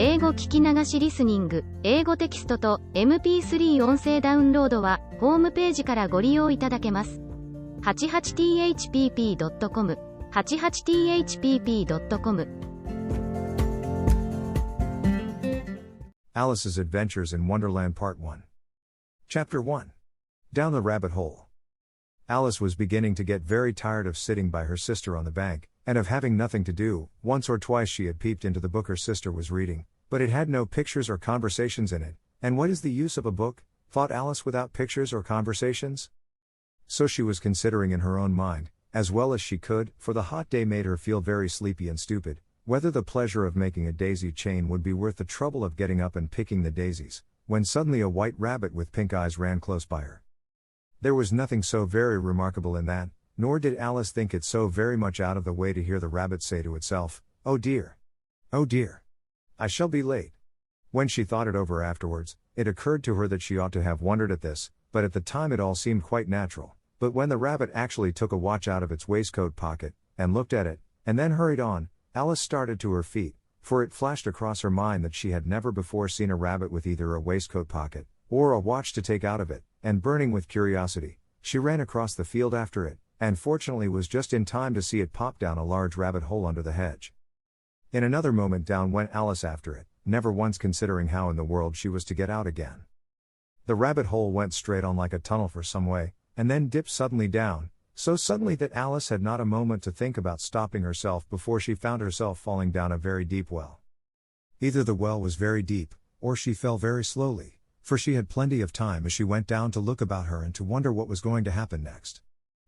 英語聞き流しリスニング、英語テキストと MP3 音声ダウンロードはホームページからご利用いただけます。88thpp.com 88thpp.com Alice's Adventures in Wonderland Part 1. Chapter 1. Down the Rabbit Hole. Alice was beginning to get very tired of sitting by her sister on the bank, and of having nothing to do. Once or twice she had peeped into the book her sister was reading, but it had no pictures or conversations in it. And what is the use of a book, thought Alice, without pictures or conversations? So she was considering in her own mind, as well as she could, for the hot day made her feel very sleepy and stupid, whether the pleasure of making a daisy chain would be worth the trouble of getting up and picking the daisies, when suddenly a white rabbit with pink eyes ran close by her. There was nothing so very remarkable in that, nor did Alice think it so very much out of the way to hear the rabbit say to itself, "Oh dear! Oh dear! I shall be late." When she thought it over afterwards, it occurred to her that she ought to have wondered at this, but at the time it all seemed quite natural. But when the rabbit actually took a watch out of its waistcoat pocket, and looked at it, and then hurried on, Alice started to her feet, for it flashed across her mind that she had never before seen a rabbit with either a waistcoat pocket, or a watch to take out of it, and burning with curiosity, she ran across the field after it, and fortunately was just in time to see it pop down a large rabbit hole under the hedge. In another moment down went Alice after it, never once considering how in the world she was to get out again. The rabbit hole went straight on like a tunnel for some way, and then dipped suddenly down, so suddenly that Alice had not a moment to think about stopping herself before she found herself falling down a very deep well. Either the well was very deep, or she fell very slowly, for she had plenty of time as she went down to look about her and to wonder what was going to happen next.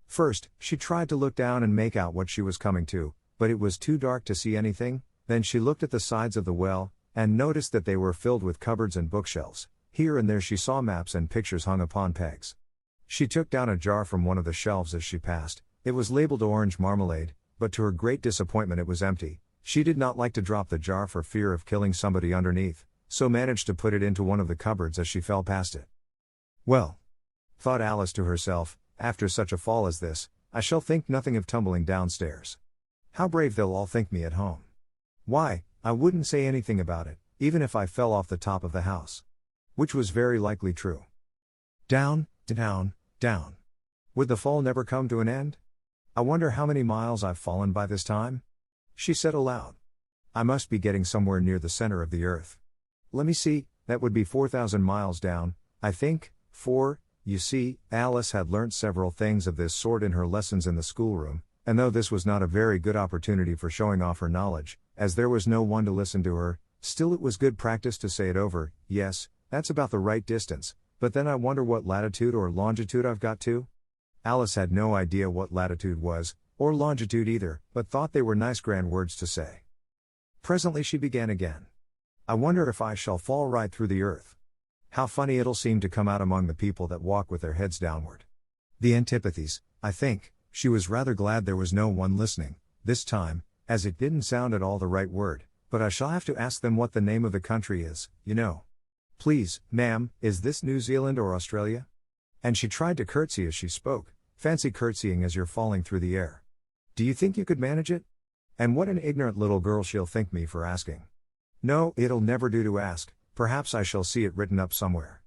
First, she tried to look down and make out what she was coming to, but it was too dark to see anything. Then she looked at the sides of the well, and noticed that they were filled with cupboards and bookshelves. Here and there she saw maps and pictures hung upon pegs. She took down a jar from one of the shelves as she passed. It was labeled orange marmalade, but to her great disappointment it was empty. She did not like to drop the jar for fear of killing somebody underneath, so managed to put it into one of the cupboards as she fell past it. "Well," thought Alice to herself, "after such a fall as this, I shall think nothing of tumbling downstairs. How brave they'll all think me at home. Why, I wouldn't say anything about it, even if I fell off the top of the house." Which was very likely true. Down, down, down. Would the fall never come to an end? "I wonder how many miles I've fallen by this time?" she said aloud. "I must be getting somewhere near the center of the earth. Let me see, that would be 4,000 miles down, I think, you see, Alice had learnt several things of this sort in her lessons in the schoolroom, and though this was not a very good opportunity for showing off her knowledge, as there was no one to listen to her, still it was good practice to say it over. "Yes, that's about the right distance, but then I wonder what latitude or longitude I've got to?" Alice had no idea what latitude was, or longitude either, but thought they were nice grand words to say. Presently she began again. "I wonder if I shall fall right through the earth. How funny it'll seem to come out among the people that walk with their heads downward. The antipathies, I think." She was rather glad there was no one listening, this time, as it didn't sound at all the right word, "but I shall have to ask them what the name of the country is, you know. Please, ma'am, is this New Zealand or Australia?" And she tried to curtsy as she spoke. Fancy curtsying as you're falling through the air. "Do you think you could manage it? And what an ignorant little girl she'll think me for asking. No, it'll never do to ask, perhaps I shall see it written up somewhere."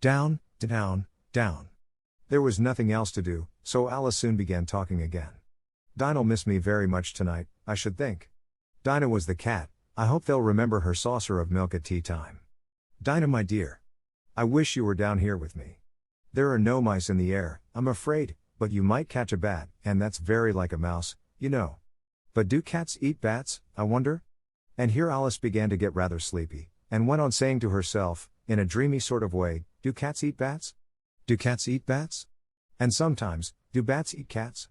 Down, down, down. There was nothing else to do, so Alice soon began talking again. "Dinah'll miss me very much tonight, I should think. Dinah was the cat. I hope they'll remember her saucer of milk at tea time. Dinah, my dear. I wish you were down here with me. There are no mice in the air, I'm afraid, but you might catch a bat, and that's very like a mouse, you know. But do cats eat bats, I wonder?" And here Alice began to get rather sleepy, and went on saying to herself, in a dreamy sort of way, "Do cats eat bats? Do cats eat bats? And sometimes, do bats eat cats?"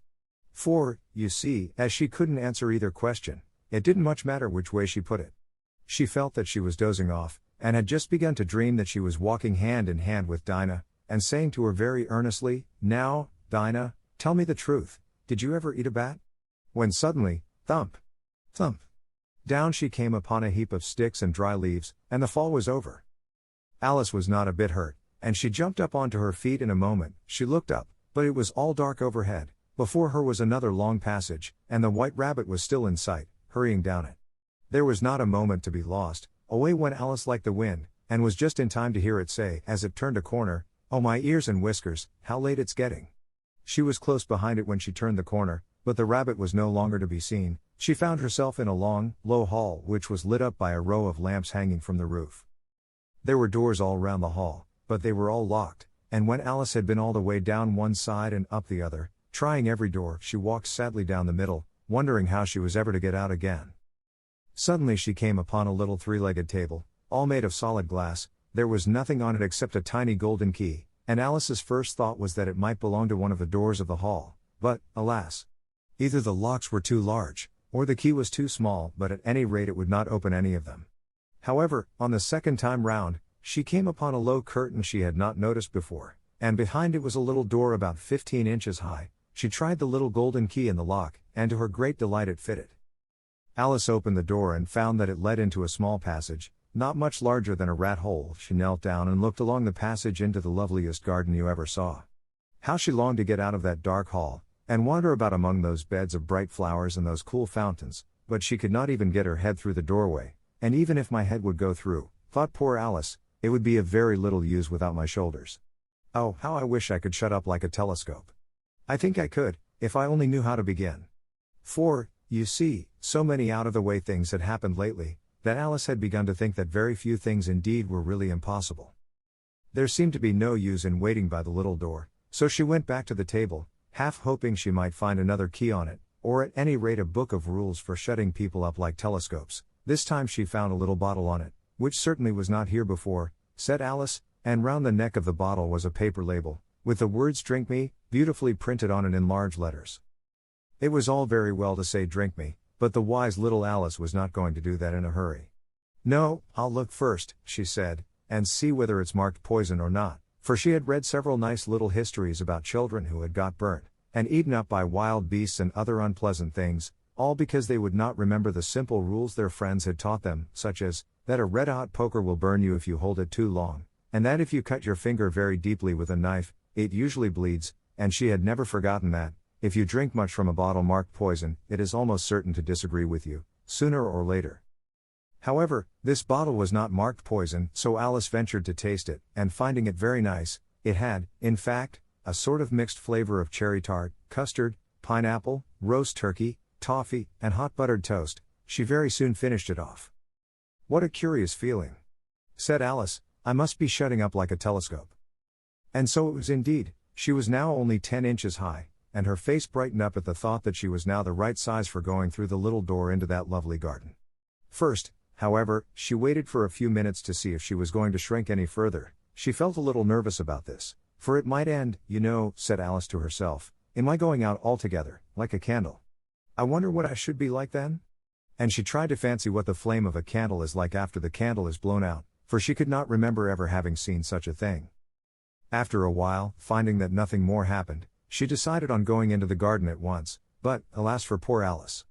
For, you see, as she couldn't answer either question, it didn't much matter which way she put it. She felt that she was dozing off, and had just begun to dream that she was walking hand in hand with Dinah, and saying to her very earnestly, "Now, Dinah, tell me the truth, did you ever eat a bat?" When suddenly, thump, thump, down she came upon a heap of sticks and dry leaves, and the fall was over. Alice was not a bit hurt, and she jumped up onto her feet in a moment. She looked up, but it was all dark overhead. Before her was another long passage, and the white rabbit was still in sight, hurrying down it. There was not a moment to be lost. Away went Alice like the wind, and was just in time to hear it say, as it turned a corner, "Oh my ears and whiskers, how late it's getting." She was close behind it when she turned the corner, but the rabbit was no longer to be seen. She found herself in a long, low hall which was lit up by a row of lamps hanging from the roof. There were doors all round the hall, but they were all locked, and when Alice had been all the way down one side and up the other, trying every door, she walked sadly down the middle, wondering how she was ever to get out again. Suddenly she came upon a little three-legged table, all made of solid glass. There was nothing on it except a tiny golden key, and Alice's first thought was that it might belong to one of the doors of the hall, but, alas! Either the locks were too large, or the key was too small, but at any rate it would not open any of them. However, on the second time round, she came upon a low curtain she had not noticed before, and behind it was a little door about 15 inches high. She tried the little golden key in the lock, and to her great delight it fitted. Alice opened the door and found that it led into a small passage, not much larger than a rat hole. She knelt down and looked along the passage into the loveliest garden you ever saw. How she longed to get out of that dark hall, and wander about among those beds of bright flowers and those cool fountains, but she could not even get her head through the doorway, and even if my head would go through, thought poor Alice, it would be of very little use without my shoulders. Oh, how I wish I could shut up like a telescope. I think I could, if I only knew how to begin. For, you see, so many out-of-the-way things had happened lately, that Alice had begun to think that very few things indeed were really impossible. There seemed to be no use in waiting by the little door, so she went back to the table, half hoping she might find another key on it, or at any rate a book of rules for shutting people up like telescopes. This time she found a little bottle on it, which certainly was not here before, said Alice, and round the neck of the bottle was a paper label, with the words "Drink Me," beautifully printed on it in large letters. It was all very well to say "Drink me," but the wise little Alice was not going to do that in a hurry. "No, I'll look first," she said, "and see whether it's marked poison or not," for she had read several nice little histories about children who had got burnt, and eaten up by wild beasts and other unpleasant things, all because they would not remember the simple rules their friends had taught them, such as, that a red-hot poker will burn you if you hold it too long, and that if you cut your finger very deeply with a knife, it usually bleeds, and she had never forgotten that, if you drink much from a bottle marked poison, it is almost certain to disagree with you, sooner or later. However, this bottle was not marked poison, so Alice ventured to taste it, and finding it very nice, it had, in fact, a sort of mixed flavor of cherry tart, custard, pineapple, roast turkey, toffee, and hot buttered toast. She very soon finished it off. "What a curious feeling," said Alice, "I must be shutting up like a telescope." And so it was indeed. She was now only 10 inches high, and her face brightened up at the thought that she was now the right size for going through the little door into that lovely garden. First, however, she waited for a few minutes to see if she was going to shrink any further. She felt a little nervous about this, for it might end, you know, said Alice to herself, in my going out altogether, like a candle. I wonder what I should be like then? And she tried to fancy what the flame of a candle is like after the candle is blown out, for she could not remember ever having seen such a thing. After a while, finding that nothing more happened, she decided on going into the garden at once, but, alas for poor Alice.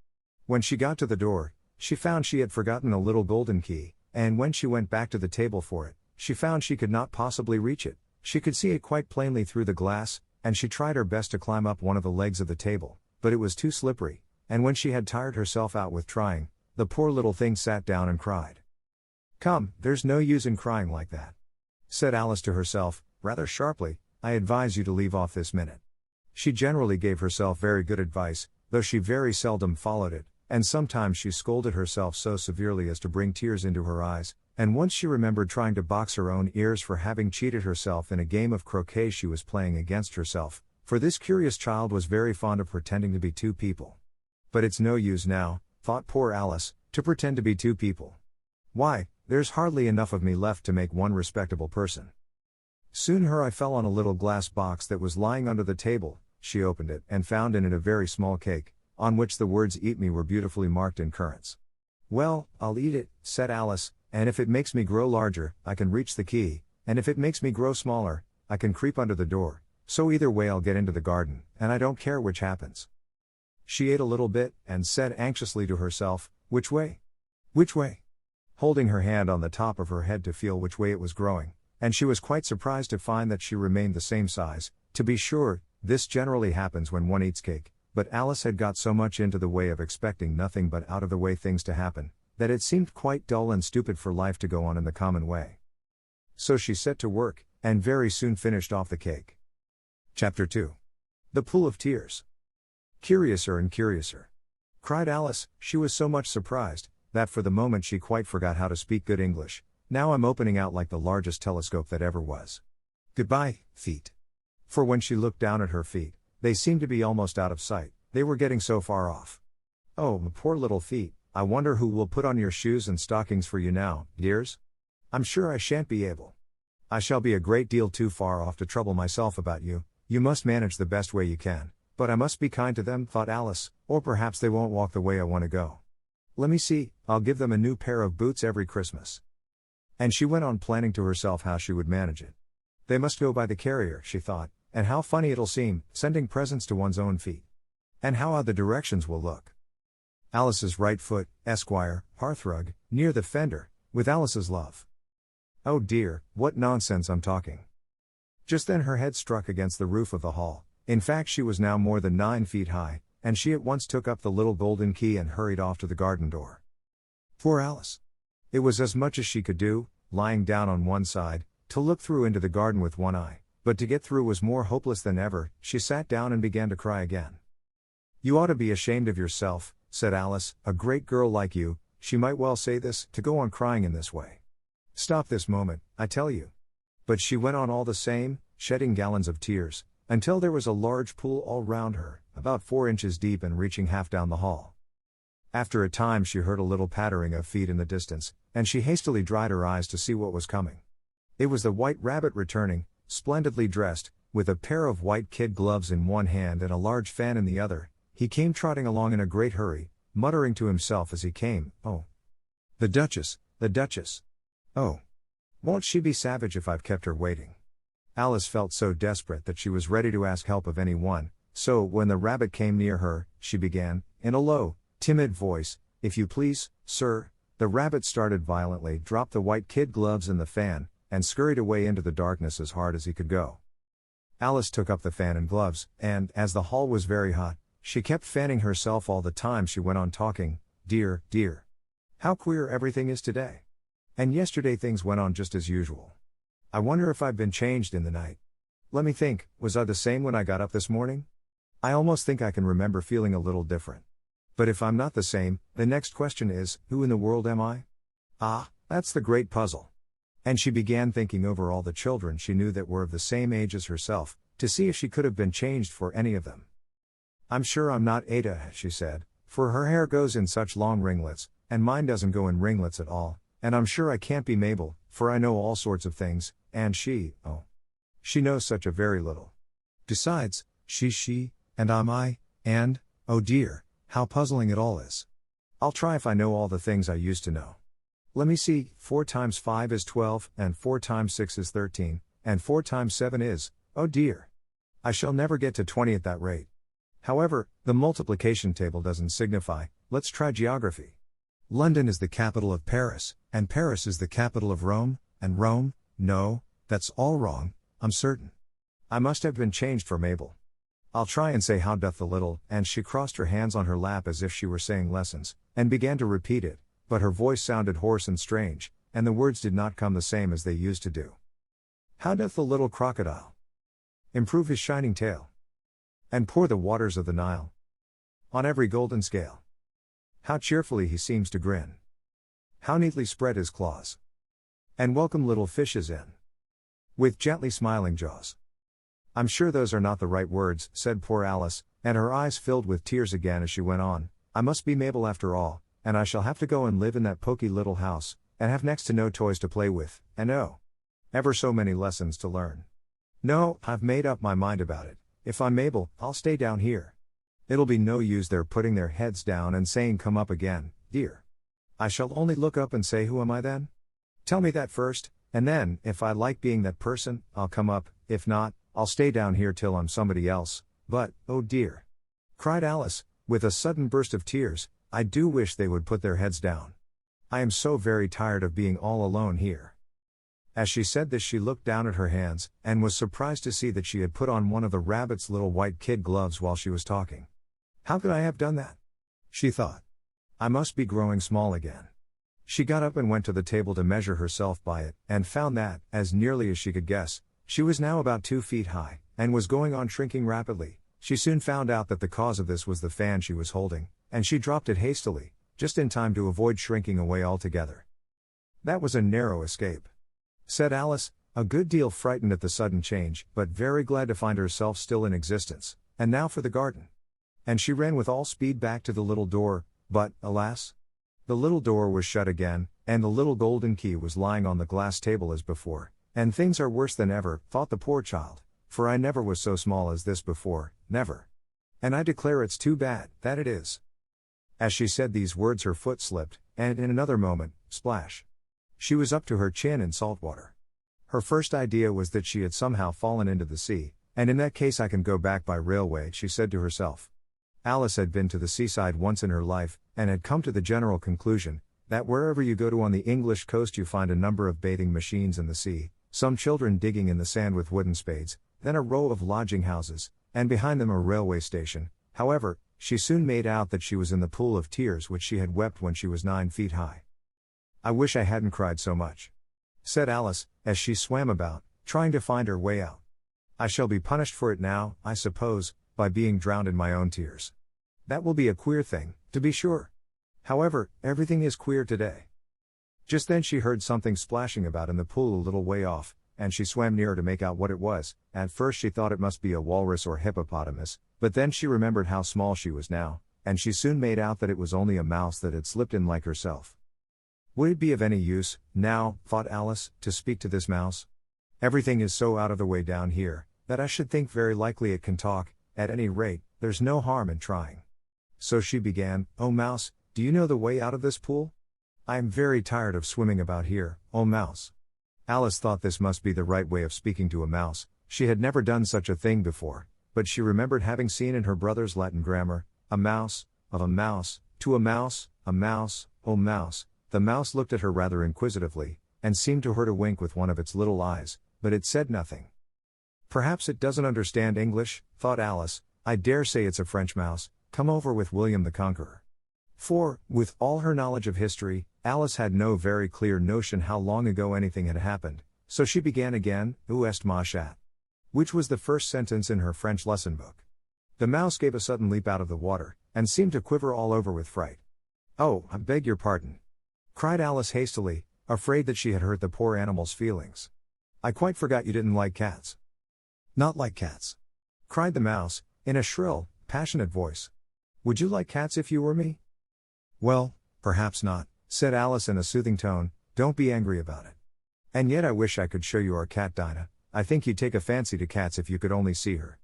When she got to the door, she found she had forgotten a little golden key, and when she went back to the table for it, she found she could not possibly reach it. She could see it quite plainly through the glass, and she tried her best to climb up one of the legs of the table, but it was too slippery, and when she had tired herself out with trying, the poor little thing sat down and cried. "Come, there's no use in crying like that," said Alice to herself, rather sharply. "I advise you to leave off this minute." She generally gave herself very good advice, though she very seldom followed it, and sometimes she scolded herself so severely as to bring tears into her eyes, and once she remembered trying to box her own ears for having cheated herself in a game of croquet she was playing against herself, for this curious child was very fond of pretending to be two people. But it's no use now, thought poor Alice, to pretend to be two people. Why, there's hardly enough of me left to make one respectable person. Soon her eye fell on a little glass box that was lying under the table. She opened it and found in it a very small cake, on which the words "Eat me" were beautifully marked in currants. "Well, I'll eat it," said Alice, "and if it makes me grow larger, I can reach the key, and if it makes me grow smaller, I can creep under the door, so either way I'll get into the garden, and I don't care which happens." She ate a little bit, and said anxiously to herself, "Which way? Which way?" holding her hand on the top of her head to feel which way it was growing, and she was quite surprised to find that she remained the same size. To be sure, this generally happens when one eats cake, but Alice had got so much into the way of expecting nothing but out-of-the-way things to happen, that it seemed quite dull and stupid for life to go on in the common way. So she set to work, and very soon finished off the cake. Chapter 2. The Pool of Tears. Curiouser and curiouser, cried Alice. She was so much surprised, that for the moment she quite forgot how to speak good English. Now I'm opening out like the largest telescope that ever was. Goodbye, feet. For when she looked down at her feet, they seemed to be almost out of sight, they were getting so far off. Oh, poor little feet, I wonder who will put on your shoes and stockings for you now, dears? I'm sure I shan't be able. I shall be a great deal too far off to trouble myself about you. You must manage the best way you can, but I must be kind to them, thought Alice, or perhaps they won't walk the way I want to go. Let me see, I'll give them a new pair of boots every Christmas. And she went on planning to herself how she would manage it. They must go by the carrier, she thought, and how funny it'll seem, sending presents to one's own feet. And how odd the directions will look. Alice's right foot, Esquire, hearthrug, near the fender, with Alice's love. Oh dear, what nonsense I'm talking. Just then her head struck against the roof of the hall. In fact, she was now more than 9 feet high, and she at once took up the little golden key and hurried off to the garden door. Poor Alice! It was as much as she could do, lying down on one side, to look through into the garden with one eye, but to get through was more hopeless than ever. She sat down and began to cry again. You ought to be ashamed of yourself, said Alice, a great girl like you, she might well say this, to go on crying in this way. Stop this moment, I tell you. But she went on all the same, shedding gallons of tears, until there was a large pool all round her, about 4 inches deep and reaching half down the hall. After a time she heard a little pattering of feet in the distance, and she hastily dried her eyes to see what was coming. It was the White Rabbit returning, splendidly dressed, with a pair of white kid gloves in one hand and a large fan in the other. He came trotting along in a great hurry, muttering to himself as he came, "Oh, the Duchess, the Duchess. Oh, won't she be savage if I've kept her waiting?" Alice felt so desperate that she was ready to ask help of any one, so when the rabbit came near her, she began, in a low, timid voice, "If you please, sir." The rabbit started violently, dropped the white kid gloves and the fan, and scurried away into the darkness as hard as he could go. Alice took up the fan and gloves, and, as the hall was very hot, she kept fanning herself all the time she went on talking. Dear, dear. How queer everything is today. And yesterday things went on just as usual. I wonder if I've been changed in the night. Let me think, was I the same when I got up this morning? I almost think I can remember feeling a little different. But if I'm not the same, the next question is, who in the world am I? Ah, that's the great puzzle. And she began thinking over all the children she knew that were of the same age as herself, to see if she could have been changed for any of them. I'm sure I'm not Ada, she said, for her hair goes in such long ringlets, and mine doesn't go in ringlets at all, and I'm sure I can't be Mabel, for I know all sorts of things, and she knows such a very little. Besides, she, and I'm I, and, oh dear, how puzzling it all is. I'll try if I know all the things I used to know. Let me see, 4 times 5 is 12, and 4 times 6 is 13, and 4 times 7 is, oh dear. I shall never get to 20 at that rate. However, the multiplication table doesn't signify, let's try geography. London is the capital of Paris, and Paris is the capital of Rome, and Rome, no, that's all wrong, I'm certain. I must have been changed for Mabel. I'll try and say how doth the little, and she crossed her hands on her lap as if she were saying lessons, and began to repeat it, but her voice sounded hoarse and strange, and the words did not come the same as they used to do. How doth the little crocodile improve his shining tail, and pour the waters of the Nile on every golden scale? How cheerfully he seems to grin, how neatly spread his claws, and welcome little fishes in, with gently smiling jaws. I'm sure those are not the right words, said poor Alice, and her eyes filled with tears again as she went on. I must be Mabel after all, and I shall have to go and live in that poky little house, and have next to no toys to play with, and ever so many lessons to learn. No, I've made up my mind about it. If I'm Mabel, I'll stay down here. It'll be no use their putting their heads down and saying come up again, dear. I shall only look up and say who am I then? Tell me that first, and then, if I like being that person, I'll come up, if not, I'll stay down here till I'm somebody else. But, oh dear, cried Alice, with a sudden burst of tears, I do wish they would put their heads down. I am so very tired of being all alone here. As she said this she looked down at her hands, and was surprised to see that she had put on one of the rabbit's little white kid gloves while she was talking. How could I have done that? She thought. I must be growing small again. She got up and went to the table to measure herself by it, and found that, as nearly as she could guess, she was now about 2 feet high, and was going on shrinking rapidly. She soon found out that the cause of this was the fan she was holding, and she dropped it hastily, just in time to avoid shrinking away altogether. "That was a narrow escape," said Alice, a good deal frightened at the sudden change, but very glad to find herself still in existence. "And now for the garden." And she ran with all speed back to the little door, but, alas! The little door was shut again, and the little golden key was lying on the glass table as before. "And things are worse than ever," thought the poor child, "for I never was so small as this before, never. And I declare it's too bad, that it is." As she said these words her foot slipped, and in another moment, splash! She was up to her chin in salt water. Her first idea was that she had somehow fallen into the sea, and in that case I can go back by railway, she said to herself. Alice had been to the seaside once in her life, and had come to the general conclusion, that wherever you go to on the English coast you find a number of bathing machines in the sea, some children digging in the sand with wooden spades, then a row of lodging houses, and behind them a railway station. However, she soon made out that she was in the pool of tears which she had wept when she was 9 feet high. "I wish I hadn't cried so much," said Alice, as she swam about, trying to find her way out. "I shall be punished for it now, I suppose, by being drowned in my own tears. That will be a queer thing, to be sure. However, everything is queer today." Just then she heard something splashing about in the pool a little way off, and she swam nearer to make out what it was. At first she thought it must be a walrus or hippopotamus, but then she remembered how small she was now, and she soon made out that it was only a mouse that had slipped in like herself. Would it be of any use, now, thought Alice, to speak to this mouse? Everything is so out of the way down here, that I should think very likely it can talk. At any rate, there's no harm in trying. So she began, "Oh mouse, do you know the way out of this pool? I am very tired of swimming about here, oh mouse." Alice thought this must be the right way of speaking to a mouse. She had never done such a thing before, but she remembered having seen in her brother's Latin grammar, a mouse, of a mouse, to a mouse, oh mouse. The mouse looked at her rather inquisitively, and seemed to her to wink with one of its little eyes, but it said nothing. "Perhaps it doesn't understand English," thought Alice. "I dare say it's a French mouse, come over with William the Conqueror." For, with all her knowledge of history, Alice had no very clear notion how long ago anything had happened, so she began again, "Où est ma chat?" which was the first sentence in her French lesson book. The mouse gave a sudden leap out of the water, and seemed to quiver all over with fright. "Oh, I beg your pardon," cried Alice hastily, afraid that she had hurt the poor animal's feelings. "I quite forgot you didn't like cats." "Not like cats?" cried the mouse, in a shrill, passionate voice. "Would you like cats if you were me?" "Well, perhaps not," said Alice in a soothing tone. "Don't be angry about it. And yet I wish I could show you our cat Dinah. I think you'd take a fancy to cats if you could only see her.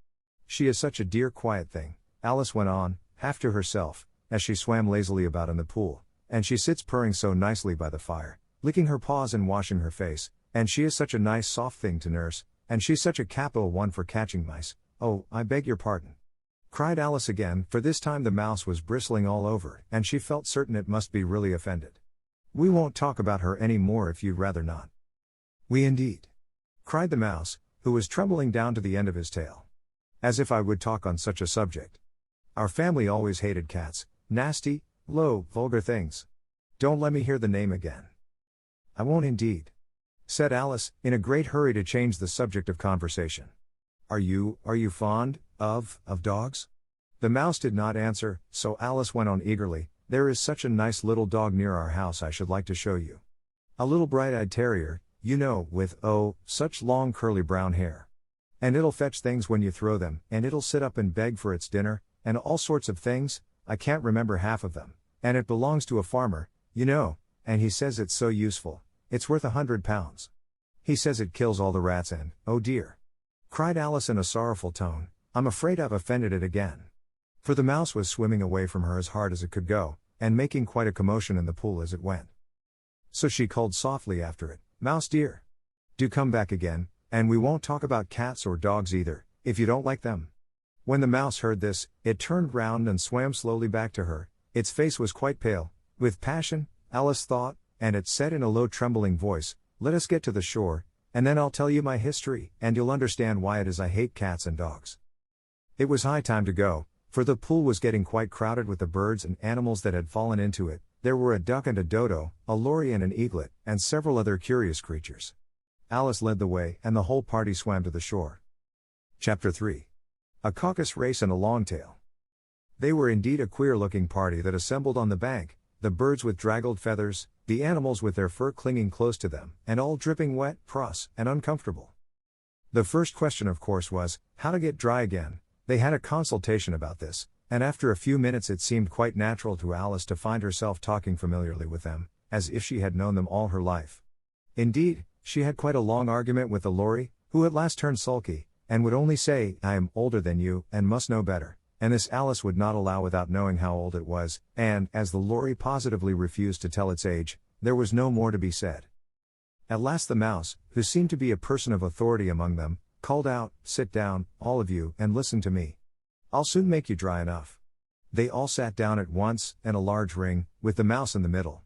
She is such a dear quiet thing," Alice went on, half to herself, as she swam lazily about in the pool, "and she sits purring so nicely by the fire, licking her paws and washing her face, and she is such a nice soft thing to nurse, and she's such a capital one for catching mice. Oh, I beg your pardon," cried Alice again, for this time the mouse was bristling all over, and she felt certain it must be really offended. "We won't talk about her any more if you'd rather not." "We indeed," cried the mouse, who was trembling down to the end of his tail. "As if I would talk on such a subject. Our family always hated cats, nasty, low, vulgar things. Don't let me hear the name again." "I won't indeed," said Alice, in a great hurry to change the subject of conversation. Are you fond of dogs?" The mouse did not answer, so Alice went on eagerly, "There is such a nice little dog near our house I should like to show you. A little bright-eyed terrier, you know, with, oh, such long curly brown hair. And it'll fetch things when you throw them, and it'll sit up and beg for its dinner, and all sorts of things, I can't remember half of them, and it belongs to a farmer, you know, and he says it's so useful, it's worth £100. He says it kills all the rats and, oh dear," cried Alice in a sorrowful tone, "I'm afraid I've offended it again." For the mouse was swimming away from her as hard as it could go, and making quite a commotion in the pool as it went. So she called softly after it, "Mouse dear, do come back again, and we won't talk about cats or dogs either, if you don't like them." When the mouse heard this, it turned round and swam slowly back to her. Its face was quite pale, with passion, Alice thought, and it said in a low trembling voice, "Let us get to the shore, and then I'll tell you my history, and you'll understand why it is I hate cats and dogs." It was high time to go, for the pool was getting quite crowded with the birds and animals that had fallen into it. There were a duck and a dodo, a lory and an eaglet, and several other curious creatures. Alice led the way, and the whole party swam to the shore. Chapter 3. A caucus race and a longtail. They were indeed a queer-looking party that assembled on the bank, the birds with draggled feathers, the animals with their fur clinging close to them, and all dripping wet, cross, and uncomfortable. The first question of course was, how to get dry again. They had a consultation about this, and after a few minutes it seemed quite natural to Alice to find herself talking familiarly with them, as if she had known them all her life. Indeed, she had quite a long argument with the lory, who at last turned sulky, and would only say, "I am older than you, and must know better," and this Alice would not allow without knowing how old it was, and, as the lory positively refused to tell its age, there was no more to be said. At last the mouse, who seemed to be a person of authority among them, called out, "Sit down, all of you, and listen to me. I'll soon make you dry enough." They all sat down at once, in a large ring, with the mouse in the middle.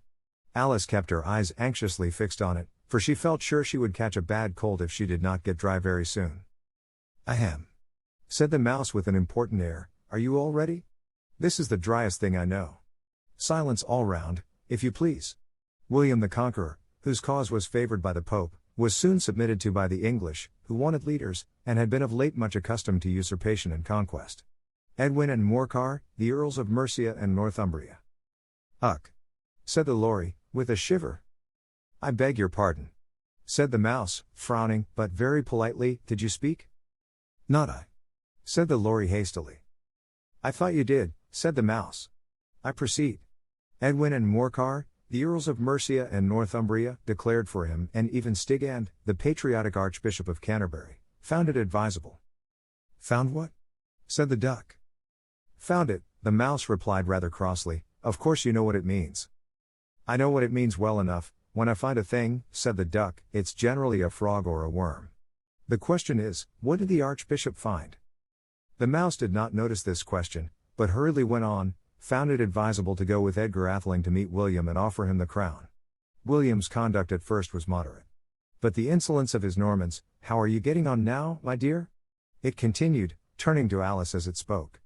Alice kept her eyes anxiously fixed on it, for she felt sure she would catch a bad cold if she did not get dry very soon. "Ahem," said the mouse with an important air, "are you all ready? This is the driest thing I know. Silence all round, if you please." William the Conqueror, whose cause was favored by the Pope, was soon submitted to by the English, who wanted leaders, and had been of late much accustomed to usurpation and conquest. Edwin and Morcar, the Earls of Mercia and Northumbria. "Uck," said the lory, with a shiver. "I beg your pardon," said the mouse, frowning, but very politely. "Did you speak?" "Not I," said the lory hastily. "I thought you did," said the mouse. "I proceed. Edwin and Morcar, the Earls of Mercia and Northumbria, declared for him, and even Stigand, the patriotic Archbishop of Canterbury, found it advisable." "Found what?" said the duck. "Found it," the mouse replied rather crossly. "Of course you know what it means." "I know what it means well enough. When I find a thing," said the duck, "it's generally a frog or a worm. The question is, what did the Archbishop find?" The mouse did not notice this question, but hurriedly went on, "Found it advisable to go with Edgar Atheling to meet William and offer him the crown." William's conduct at first was moderate. "But the insolence of his Normans, how are you getting on now, my dear?" it continued, turning to Alice as it spoke.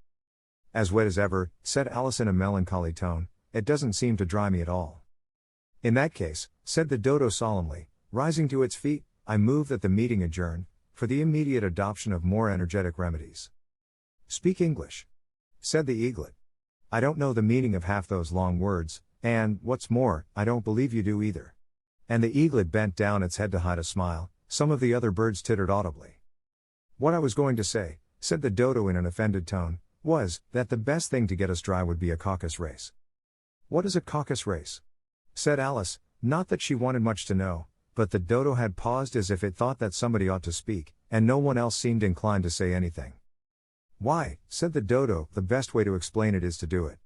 "As wet as ever," said Alice in a melancholy tone. "It doesn't seem to dry me at all." "In that case," said the dodo solemnly, rising to its feet, "I move that the meeting adjourn, for the immediate adoption of more energetic remedies." "Speak English," said the eaglet. "I don't know the meaning of half those long words, and, what's more, I don't believe you do either." And the eaglet bent down its head to hide a smile. Some of the other birds tittered audibly. "What I was going to say," said the dodo in an offended tone, "was, that the best thing to get us dry would be a caucus race." "What is a caucus race?" said Alice, not that she wanted much to know, but the dodo had paused as if it thought that somebody ought to speak, and no one else seemed inclined to say anything. "Why," said the dodo, "the best way to explain it is to do it.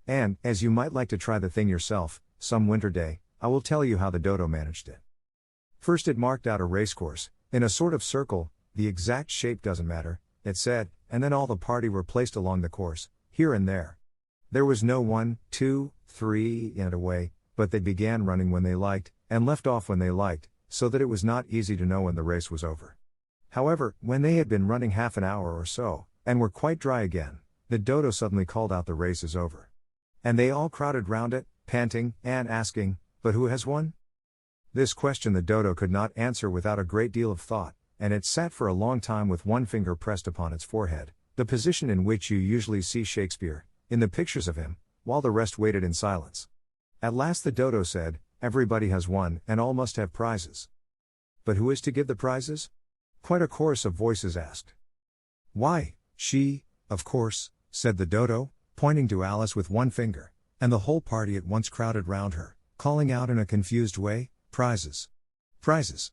And, as you might like to try the thing yourself, some winter day, I will tell you how the dodo managed it. First it marked out a racecourse, in a sort of circle, the exact shape doesn't matter, it said, and then all the party were placed along the course, here and there. There was no 1, 2, 3, and away, but they began running when they liked, and left off when they liked, so that it was not easy to know when the race was over. However, when they had been running half an hour or so, and were quite dry again, the dodo suddenly called out, 'The race is over.' And they all crowded round it, panting, and asking, 'But who has won?' This question the dodo could not answer without a great deal of thought, and it sat for a long time with one finger pressed upon its forehead, the position in which you usually see Shakespeare, in the pictures of him, while the rest waited in silence. At last the dodo said, 'Everybody has won, and all must have prizes.' 'But who is to give the prizes?' quite a chorus of voices asked. 'Why, she, of course,' said the dodo, pointing to Alice with one finger, and the whole party at once crowded round her, calling out in a confused way, 'Prizes! Prizes!'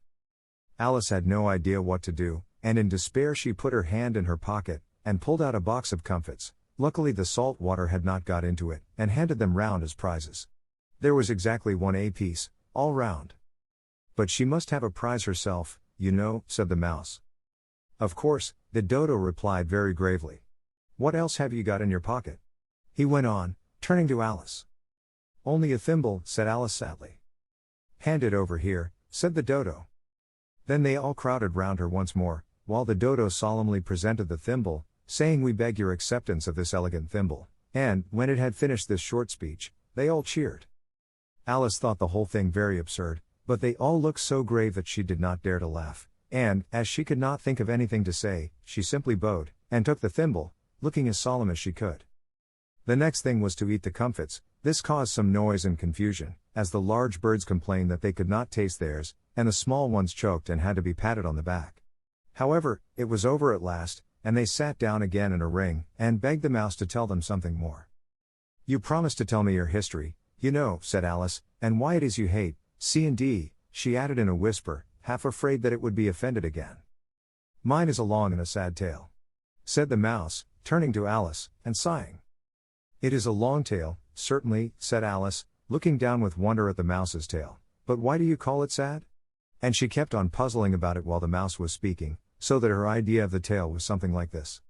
Alice had no idea what to do, and in despair she put her hand in her pocket, and pulled out a box of comfits. Luckily the salt water had not got into it, and handed them round as prizes. There was exactly 1 apiece, all round. 'But she must have a prize herself, you know,' said the mouse. 'Of course,' the dodo replied very gravely. 'What else have you got in your pocket?' he went on, turning to Alice. 'Only a thimble,' said Alice sadly. 'Hand it over here,' said the dodo. Then they all crowded round her once more, while the dodo solemnly presented the thimble, saying, 'We beg your acceptance of this elegant thimble,' and, when it had finished this short speech, they all cheered. Alice thought the whole thing very absurd, but they all looked so grave that she did not dare to laugh, and, as she could not think of anything to say, she simply bowed, and took the thimble, looking as solemn as she could. The next thing was to eat the comfits. This caused some noise and confusion, as the large birds complained that they could not taste theirs, and the small ones choked and had to be patted on the back. However, it was over at last, and they sat down again in a ring, and begged the mouse to tell them something more. "You promised to tell me your history, you know," said Alice, "and why it is you hate C&D," she added in a whisper, half afraid that it would be offended again. "Mine is a long and a sad tale," said the mouse, turning to Alice, and sighing. "It is a long tale, certainly," said Alice, looking down with wonder at the mouse's tail, "but why do you call it sad?" And she kept on puzzling about it while the mouse was speaking, so that her idea of the tale was something like this.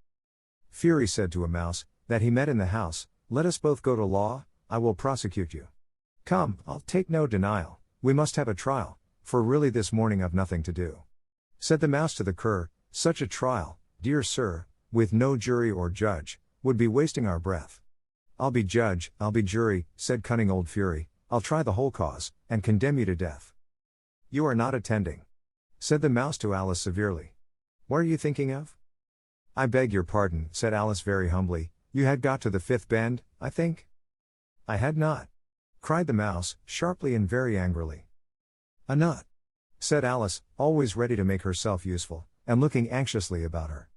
Fury said to a mouse, that he met in the house, "Let us both go to law, I will prosecute you. Come, I'll take no denial, we must have a trial, for really this morning I've nothing to do." Said the mouse to the cur, "Such a trial, dear sir, with no jury or judge, would be wasting our breath." "I'll be judge, I'll be jury," said cunning old Fury, "I'll try the whole cause, and condemn you to death." "You are not attending," said the mouse to Alice severely. "What are you thinking of?" "I beg your pardon," said Alice very humbly, "you had got to the fifth bend, I think?" "I had not," cried the mouse, sharply and very angrily. "A nut," said Alice, always ready to make herself useful, and looking anxiously about her.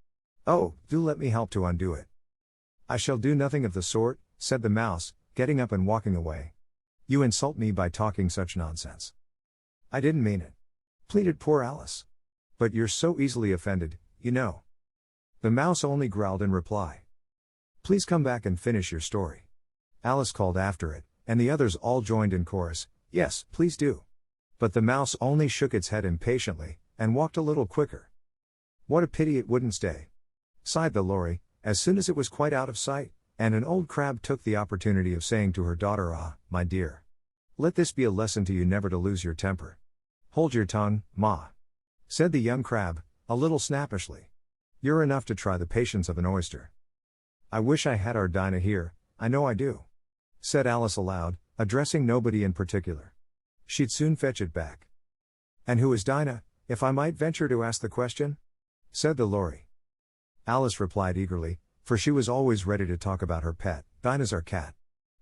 "Oh, do let me help to undo it." "I shall do nothing of the sort," said the mouse, getting up and walking away. "You insult me by talking such nonsense." "I didn't mean it," pleaded poor Alice. "But you're so easily offended, you know." The mouse only growled in reply. "Please come back and finish your story." Alice called after it, and the others all joined in chorus, "Yes, please do." But the mouse only shook its head impatiently, and walked a little quicker. "What a pity it wouldn't stay," sighed the lory, as soon as it was quite out of sight, and an old crab took the opportunity of saying to her daughter, "Ah, my dear, let this be a lesson to you never to lose your temper." "Hold your tongue, ma," said the young crab, a little snappishly. "You're enough to try the patience of an oyster." "I wish I had our Dinah here, I know I do," said Alice aloud, addressing nobody in particular. "She'd soon fetch it back." "And who is Dinah, if I might venture to ask the question?" said the lory. Alice replied eagerly, for she was always ready to talk about her pet. "Dinah's our cat.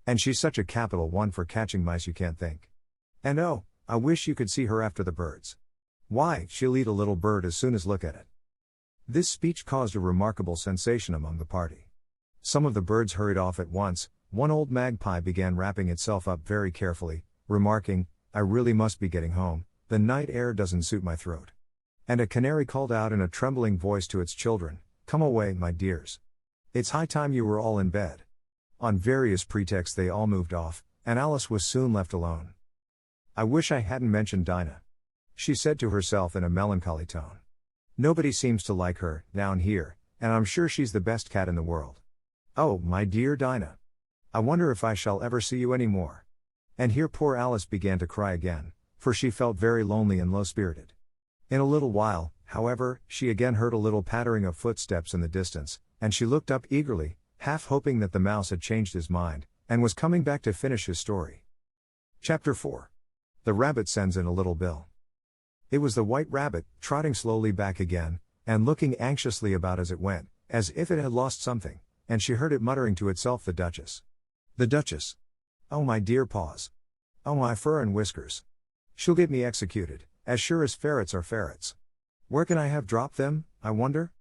And she's such a capital one for catching mice you can't think. And oh, I wish you could see her after the birds. Why, she'll eat a little bird as soon as look at it." This speech caused a remarkable sensation among the party. Some of the birds hurried off at once. One old magpie began wrapping itself up very carefully, remarking, "I really must be getting home, the night air doesn't suit my throat." And a canary called out in a trembling voice to its children, "Come away, my dears. It's high time you were all in bed." On various pretexts they all moved off, and Alice was soon left alone. "I wish I hadn't mentioned Dinah," she said to herself in a melancholy tone. "Nobody seems to like her, down here, and I'm sure she's the best cat in the world. Oh, my dear Dinah! I wonder if I shall ever see you any more." And here poor Alice began to cry again, for she felt very lonely and low-spirited. In a little while, however, she again heard a little pattering of footsteps in the distance, and she looked up eagerly, half hoping that the mouse had changed his mind, and was coming back to finish his story. Chapter 4. The Rabbit Sends in a Little Bill. It was the White Rabbit, trotting slowly back again, and looking anxiously about as it went, as if it had lost something, and she heard it muttering to itself, "The Duchess. The Duchess. Oh my dear paws. Oh my fur and whiskers. She'll get me executed, as sure as ferrets are ferrets. Where can I have dropped them, I wonder?"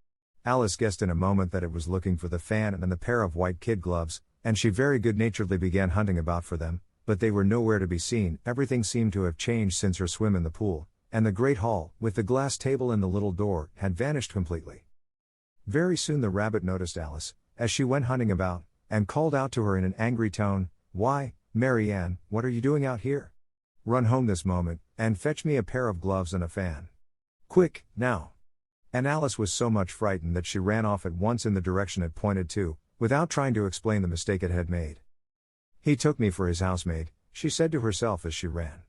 Alice guessed in a moment that it was looking for the fan and the pair of white kid gloves, and she very good-naturedly began hunting about for them, but they were nowhere to be seen. Everything seemed to have changed since her swim in the pool, and the great hall, with the glass table and the little door, had vanished completely. Very soon the rabbit noticed Alice, as she went hunting about, and called out to her in an angry tone, "Why, Mary Ann, what are you doing out here? Run home this moment, and fetch me a pair of gloves and a fan. Quick, now!" And Alice was so much frightened that she ran off at once in the direction it pointed to, without trying to explain the mistake it had made. "He took me for his housemaid," she said to herself as she ran.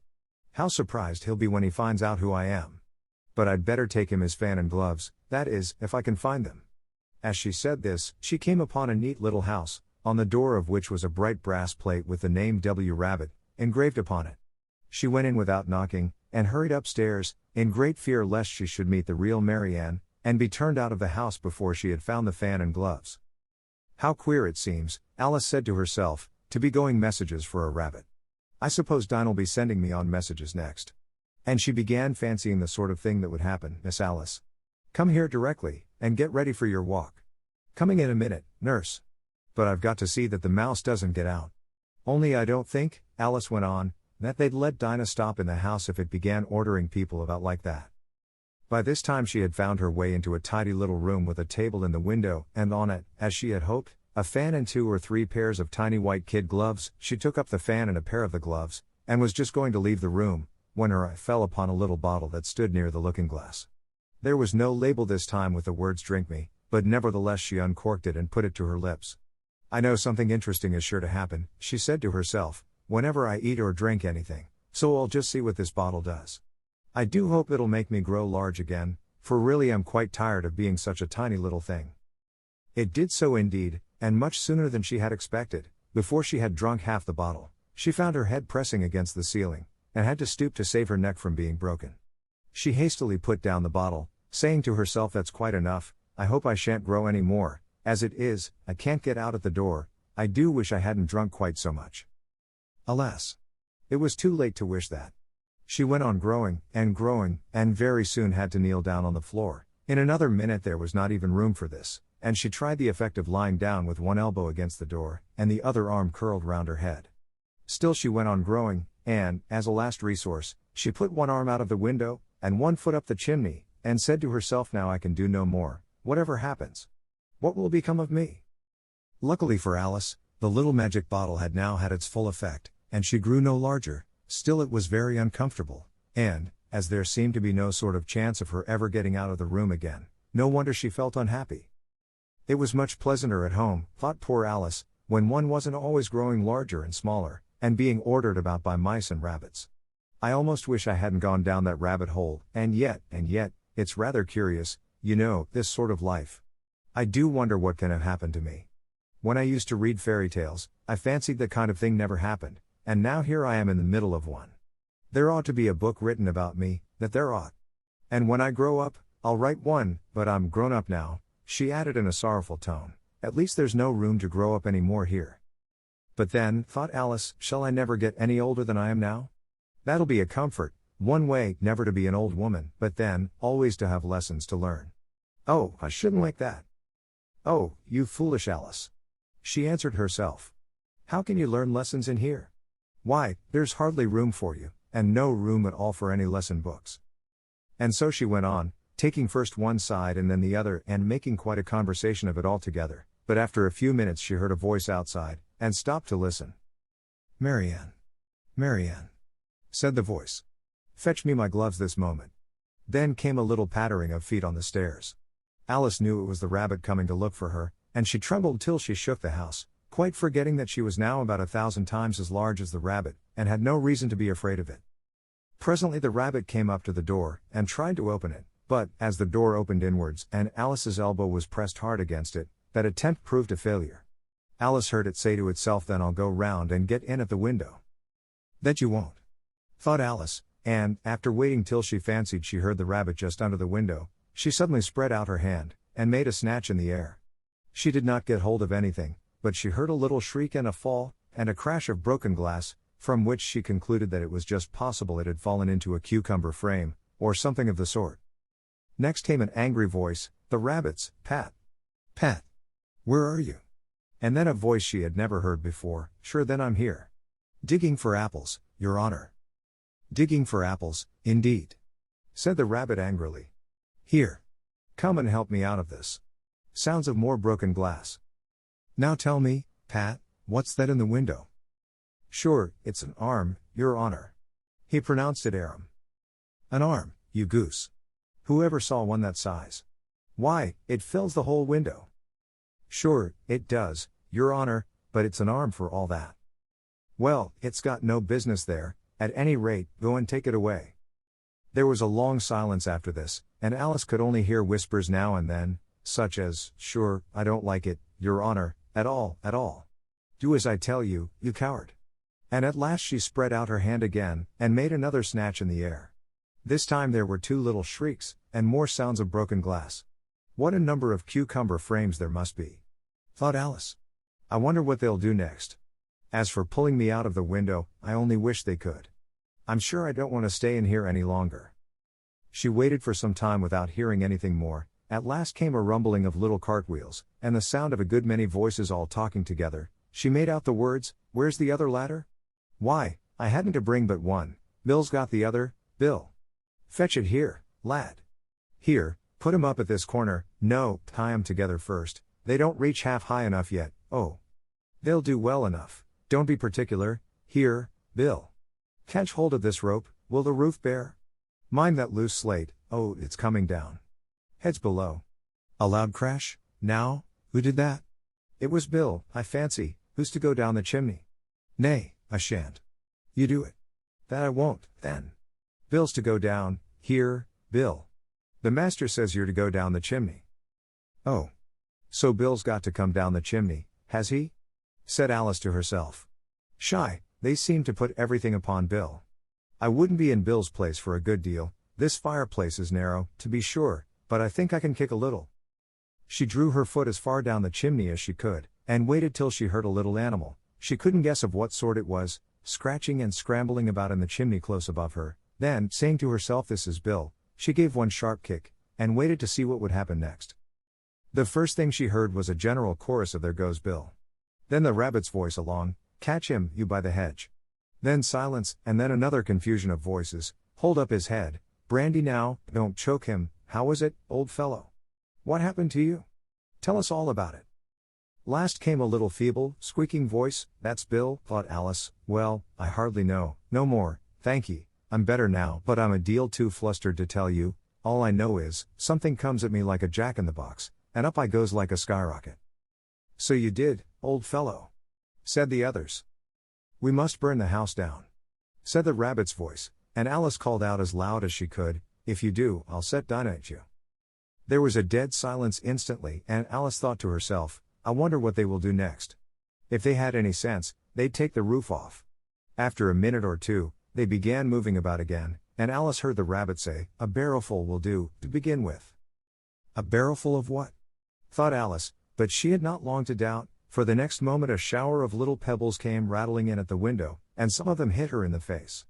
"How surprised he'll be when he finds out who I am. But I'd better take him his fan and gloves, that is, if I can find them." As she said this, she came upon a neat little house, on the door of which was a bright brass plate with the name W. Rabbit, engraved upon it. She went in without knocking, and hurried upstairs, in great fear lest she should meet the real Marianne, and be turned out of the house before she had found the fan and gloves. How queer it seems, Alice said to herself, to be going messages for a rabbit. I suppose Dinah'll be sending me on messages next. And she began fancying the sort of thing that would happen. Miss Alice, come here directly, and get ready for your walk. Coming in a minute, nurse. But I've got to see that the mouse doesn't get out. Only I don't think, Alice went on, that they'd let Dinah stop in the house if it began ordering people about like that. By this time she had found her way into a tidy little room with a table in the window, and on it, as she had hoped, a fan and 2 or 3 pairs of tiny white kid gloves. She took up the fan and a pair of the gloves, and was just going to leave the room, when her eye fell upon a little bottle that stood near the looking-glass. There was no label this time with the words "Drink me," but nevertheless she uncorked it and put it to her lips. I know something interesting is sure to happen, she said to herself, whenever I eat or drink anything, so I'll just see what this bottle does. I do hope it'll make me grow large again, for really I'm quite tired of being such a tiny little thing. It did so indeed, and much sooner than she had expected. Before she had drunk half the bottle, she found her head pressing against the ceiling, and had to stoop to save her neck from being broken. She hastily put down the bottle, saying to herself, that's quite enough, I hope I shan't grow any more. As it is, I can't get out at the door. I do wish I hadn't drunk quite so much. Alas! It was too late to wish that. She went on growing, and very soon had to kneel down on the floor. In another minute there was not even room for this, and she tried the effect of lying down with one elbow against the door, and the other arm curled round her head. Still she went on growing, and, as a last resource, she put one arm out of the window, and one foot up the chimney, and said to herself, now I can do no more, whatever happens. What will become of me? Luckily for Alice, the little magic bottle had now had its full effect, and she grew no larger. Still it was very uncomfortable, and, as there seemed to be no sort of chance of her ever getting out of the room again, no wonder she felt unhappy. It was much pleasanter at home, thought poor Alice, when one wasn't always growing larger and smaller, and being ordered about by mice and rabbits. I almost wish I hadn't gone down that rabbit hole, and yet, it's rather curious, you know, this sort of life. I do wonder what can have happened to me. When I used to read fairy tales, I fancied that kind of thing never happened, and now here I am in the middle of one. There ought to be a book written about me, that there ought. And when I grow up, I'll write one, but I'm grown up now, she added in a sorrowful tone. At least there's no room to grow up any more here. But then, thought Alice, shall I never get any older than I am now? That'll be a comfort, one way, never to be an old woman, but then, always to have lessons to learn. Oh, I shouldn't like that. Oh, you foolish Alice. She answered herself. How can you learn lessons in here? Why, there's hardly room for you, and no room at all for any lesson books. And so she went on, taking first one side and then the other, and making quite a conversation of it altogether, but after a few minutes she heard a voice outside, and stopped to listen. Marianne, said the voice. Fetch me my gloves this moment. Then came a little pattering of feet on the stairs. Alice knew it was the rabbit coming to look for her, and she trembled till she shook the house, quite forgetting that she was now about 1,000 times as large as the rabbit, and had no reason to be afraid of it. Presently the rabbit came up to the door, and tried to open it, but, as the door opened inwards, and Alice's elbow was pressed hard against it, that attempt proved a failure. Alice heard it say to itself, then I'll go round and get in at the window. That you won't, thought Alice, and, after waiting till she fancied she heard the rabbit just under the window, she suddenly spread out her hand, and made a snatch in the air. She did not get hold of anything, but she heard a little shriek and a fall, and a crash of broken glass, from which she concluded that it was just possible it had fallen into a cucumber frame, or something of the sort. Next came an angry voice, the rabbit's, Pat, where are you? And then a voice she had never heard before, sure then I'm here. Digging for apples, Your Honor. Digging for apples, indeed, said the rabbit angrily. Here. Come and help me out of this. Sounds of more broken glass. Now tell me, Pat, what's that in the window? Sure, it's an arm, Your Honor. He pronounced it arum. An arm, you goose. Whoever saw one that size? Why, it fills the whole window. Sure, it does, Your Honor, but it's an arm for all that. Well, it's got no business there, at any rate, go and take it away. There was a long silence after this, and Alice could only hear whispers now and then, such as, sure, I don't like it, Your Honor, at all. Do as I tell you, you coward. And at last she spread out her hand again, and made another snatch in the air. This time there were 2 little shrieks, and more sounds of broken glass. What a number of cucumber frames there must be, thought Alice. I wonder what they'll do next. As for pulling me out of the window, I only wish they could. I'm sure I don't want to stay in here any longer. She waited for some time without hearing anything more. At last came a rumbling of little cartwheels, and the sound of a good many voices all talking together. She made out the words, "Where's the other ladder? Why, I hadn't to bring but one. Bill's got the other, Bill. Fetch it here, lad. Here, put 'em up at this corner. No, tie 'em together first. They don't reach half high enough yet. Oh, they'll do well enough. Don't be particular. Here, Bill. Catch hold of this rope. Will the roof bear? Mind that loose slate. Oh, it's coming down. Heads below." A loud crash. Now, who did that? It was Bill, I fancy. Who's to go down the chimney? Nay, I shan't. You do it. That I won't, then. Bill's to go down. Here, Bill. The master says you're to go down the chimney. Oh. So Bill's got to come down the chimney, has he? Said Alice to herself. Shy, they seem to put everything upon Bill. I wouldn't be in Bill's place for a good deal. This fireplace is narrow, to be sure, but I think I can kick a little. She drew her foot as far down the chimney as she could, and waited till she heard a little animal, she couldn't guess of what sort it was, scratching and scrambling about in the chimney close above her. Then, saying to herself, "This is Bill," she gave one sharp kick, and waited to see what would happen next. The first thing she heard was a general chorus of "There goes Bill." Then the rabbit's voice along, "Catch him, you by the hedge." Then silence, and then another confusion of voices, "Hold up his head, brandy now, don't choke him, how is it, old fellow? What happened to you? Tell us all about it." Last came a little feeble, squeaking voice, "That's Bill," thought Alice. "Well, I hardly know, no more, thank ye, I'm better now, but I'm a deal too flustered to tell you. All I know is, something comes at me like a jack-in-the-box, and up I goes like a skyrocket." "So you did, old fellow," said the others. "We must burn the house down," said the rabbit's voice, and Alice called out as loud as she could, "If you do, I'll set dynamite you." There was a dead silence instantly, and Alice thought to herself, "I wonder what they will do next. If they had any sense, they'd take the roof off." After a minute or two, they began moving about again, and Alice heard the rabbit say, "A barrowful will do, to begin with." A barrowful of what? Thought Alice, but she had not long to doubt, for the next moment a shower of little pebbles came rattling in at the window, and some of them hit her in the face.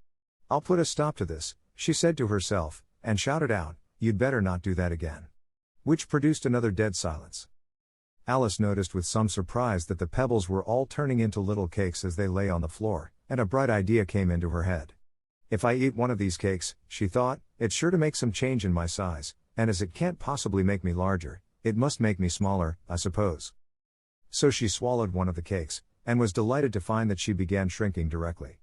"I'll put a stop to this," she said to herself, and shouted out, "You'd better not do that again." Which produced another dead silence. Alice noticed with some surprise that the pebbles were all turning into little cakes as they lay on the floor, and a bright idea came into her head. "If I eat one of these cakes," she thought, "it's sure to make some change in my size, and as it can't possibly make me larger, it must make me smaller, I suppose." So she swallowed one of the cakes, and was delighted to find that she began shrinking directly.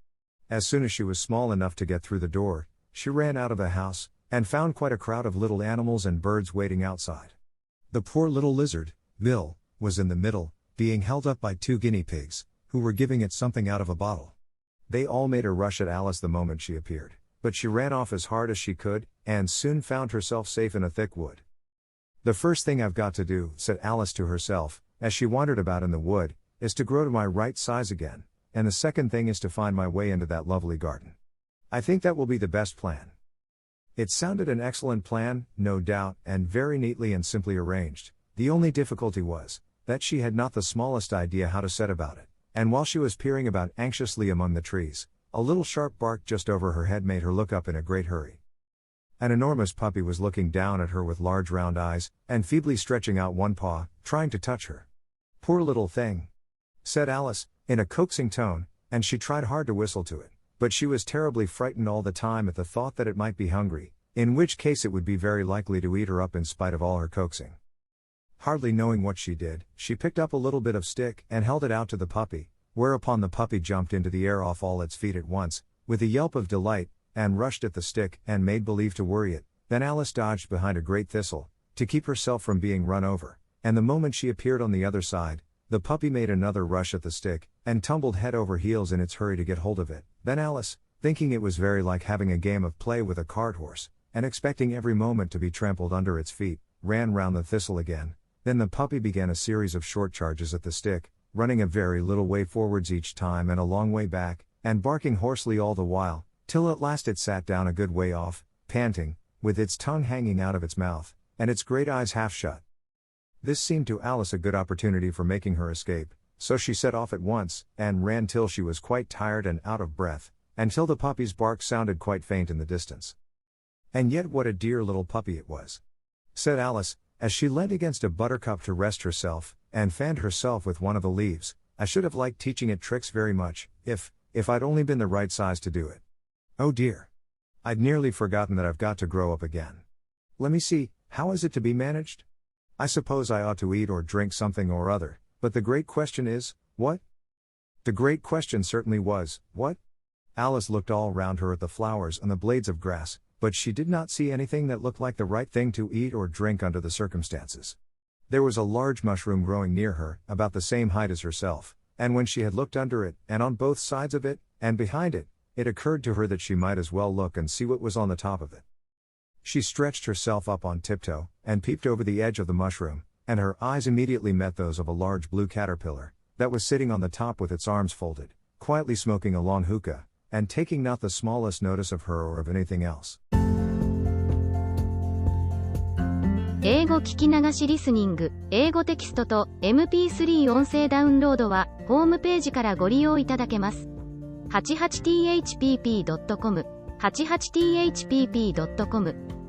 As soon as she was small enough to get through the door, she ran out of the house, and found quite a crowd of little animals and birds waiting outside. The poor little lizard, Bill, was in the middle, being held up by 2 guinea pigs, who were giving it something out of a bottle. They all made a rush at Alice the moment she appeared, but she ran off as hard as she could, and soon found herself safe in a thick wood. "The first thing I've got to do," said Alice to herself, as she wandered about in the wood, "is to grow to my right size again, and the second thing is to find my way into that lovely garden. I think that will be the best plan." It sounded an excellent plan, no doubt, and very neatly and simply arranged. The only difficulty was, that she had not the smallest idea how to set about it, and while she was peering about anxiously among the trees, a little sharp bark just over her head made her look up in a great hurry. An enormous puppy was looking down at her with large round eyes, and feebly stretching out one paw, trying to touch her. "Poor little thing," said Alice, in a coaxing tone, and she tried hard to whistle to it, but she was terribly frightened all the time at the thought that it might be hungry, in which case it would be very likely to eat her up in spite of all her coaxing. Hardly knowing what she did, she picked up a little bit of stick and held it out to the puppy, whereupon the puppy jumped into the air off all its feet at once, with a yelp of delight, and rushed at the stick and made believe to worry it. Then Alice dodged behind a great thistle, to keep herself from being run over, and the moment she appeared on the other side, the puppy made another rush at the stick, and tumbled head over heels in its hurry to get hold of it. Then Alice, thinking it was very like having a game of play with a cart horse, and expecting every moment to be trampled under its feet, ran round the thistle again. Then the puppy began a series of short charges at the stick, running a very little way forwards each time and a long way back, and barking hoarsely all the while, till at last it sat down a good way off, panting, with its tongue hanging out of its mouth, and its great eyes half shut. This seemed to Alice a good opportunity for making her escape, so she set off at once, and ran till she was quite tired and out of breath, and till the puppy's bark sounded quite faint in the distance. "And yet what a dear little puppy it was," said Alice, as she leant against a buttercup to rest herself, and fanned herself with one of the leaves. "I should have liked teaching it tricks very much, if I'd only been the right size to do it. Oh dear! I'd nearly forgotten that I've got to grow up again. Let me see, how is it to be managed? I suppose I ought to eat or drink something or other, but the great question is, what?" The great question certainly was, what? Alice looked all round her at the flowers and the blades of grass, but she did not see anything that looked like the right thing to eat or drink under the circumstances. There was a large mushroom growing near her, about the same height as herself, and when she had looked under it, and on both sides of it, and behind it, it occurred to her that she might as well look and see what was on the top of it. She stretched herself up on tiptoe, and peeped over the edge of the mushroom, and her eyes immediately met those of a large blue caterpillar, that was sitting on the top with its arms folded, quietly smoking a long hookah, and taking not the smallest notice of her or of anything else. 英語聞き流しリスニング、英語テキストと MP3 音声ダウンロードは、ホームページからご利用いただけます。88thpp.com、88thpp.com